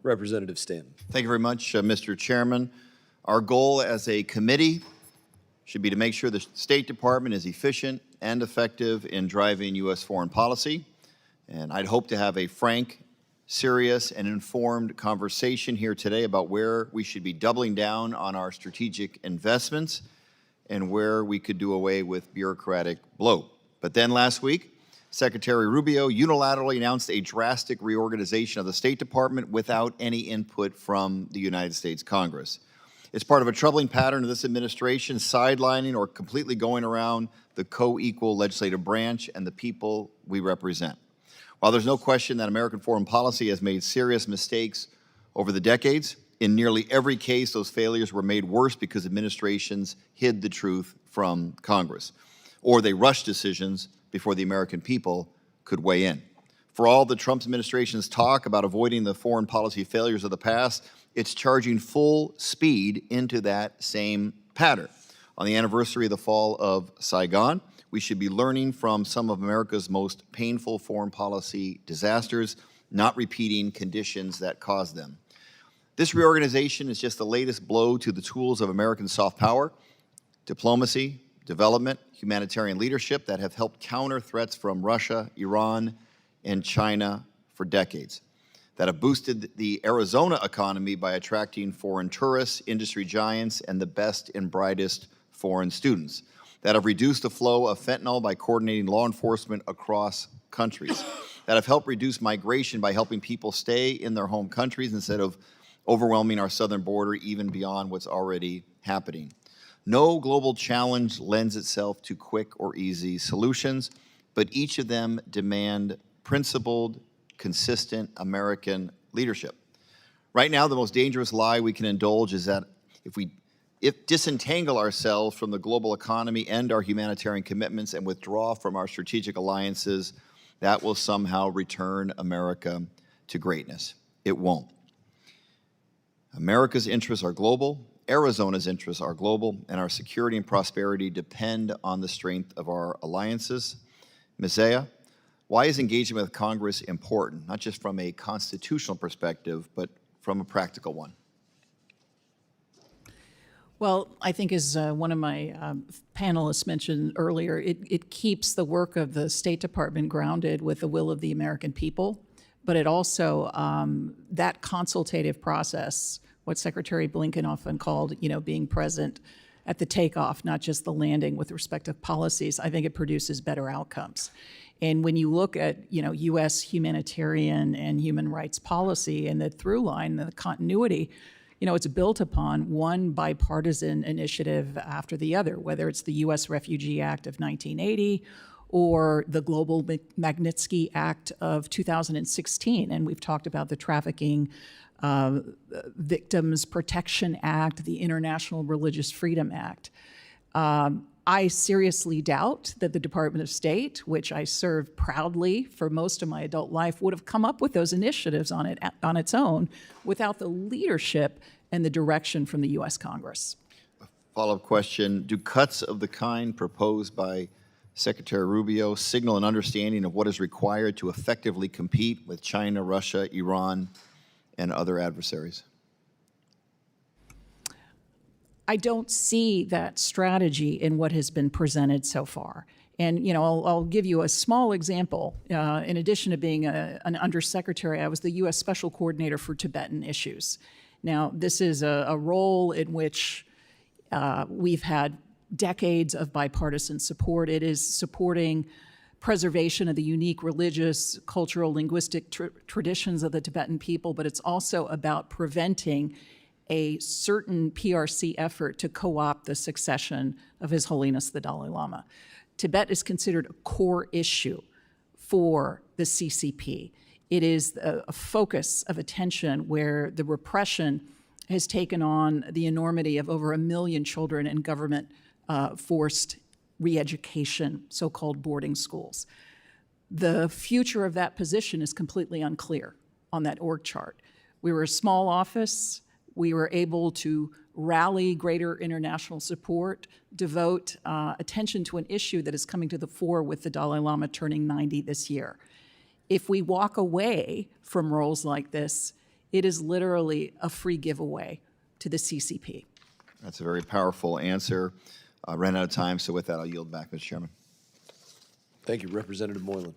Representative Stanton. Thank you very much, Mr. Chairman. Our goal as a committee should be to make sure the State Department is efficient and effective in driving U.S. foreign policy. And I'd hope to have a frank, serious, and informed conversation here today about where we should be doubling down on our strategic investments and where we could do away with bureaucratic bloat. But then last week, Secretary Rubio unilaterally announced a drastic reorganization of the State Department without any input from the United States Congress. It's part of a troubling pattern of this administration sidelining or completely going around the co-equal legislative branch and the people we represent. While there's no question that American foreign policy has made serious mistakes over the decades, in nearly every case those failures were made worse because administrations hid the truth from Congress, or they rushed decisions before the American people could weigh in. For all the Trump administration's talk about avoiding the foreign policy failures of the past, it's charging full speed into that same pattern. On the anniversary of the fall of Saigon, we should be learning from some of America's most painful foreign policy disasters, not repeating conditions that caused them. This reorganization is just the latest blow to the tools of American soft power, diplomacy, development, humanitarian leadership that have helped counter threats from Russia, Iran, and China for decades, that have boosted the Arizona economy by attracting foreign tourists, industry giants, and the best and brightest foreign students, that have reduced the flow of fentanyl by coordinating law enforcement across countries, that have helped reduce migration by helping people stay in their home countries instead of overwhelming our southern border even beyond what's already happening. No global challenge lends itself to quick or easy solutions, but each of them demand principled, consistent American leadership. Right now, the most dangerous lie we can indulge is that if we disentangle ourselves from the global economy and our humanitarian commitments and withdraw from our strategic alliances, that will somehow return America to greatness. It won't. America's interests are global, Arizona's interests are global, and our security and prosperity depend on the strength of our alliances. Ms. Zia, why is engagement with Congress important, not just from a constitutional perspective, but from a practical one? Well, I think as one of my panelists mentioned earlier, it keeps the work of the State Department grounded with the will of the American people, but it also, that consultative process, what Secretary Blinken often called, being present at the takeoff, not just the landing with respect to policies, I think it produces better outcomes. And when you look at, U.S. humanitarian and human rights policy and the through line, the continuity, it's built upon one bipartisan initiative after the other, whether it's the U.S. Refugee Act of 1980 or the Global Magnitsky Act of 2016. And we've talked about the Trafficking Victims Protection Act, the International Religious Freedom Act. I seriously doubt that the Department of State, which I served proudly for most of my adult life, would have come up with those initiatives on its own without the leadership and the direction from the U.S. Congress. Follow-up question, do cuts of the kind proposed by Secretary Rubio signal an understanding of what is required to effectively compete with China, Russia, Iran, and other adversaries? I don't see that strategy in what has been presented so far. And I'll give you a small example. In addition to being an undersecretary, I was the U.S. Special Coordinator for Tibetan issues. Now, this is a role in which we've had decades of bipartisan support. It is supporting preservation of the unique religious, cultural, linguistic traditions of the Tibetan people, but it's also about preventing a certain PRC effort to co-opt the succession of His Holiness the Dalai Lama. Tibet is considered a core issue for the CCP. It is a focus of attention where the repression has taken on the enormity of over 1 million children in government forced re-education, so-called boarding schools. The future of that position is completely unclear on that org chart. We were a small office. We were able to rally greater international support, devote attention to an issue that is coming to the fore with the Dalai Lama turning 90 this year. If we walk away from roles like this, it is literally a free giveaway to the CCP. That's a very powerful answer. Ran out of time, so with that, I'll yield back, Mr. Chairman. Thank you, Representative Moylan.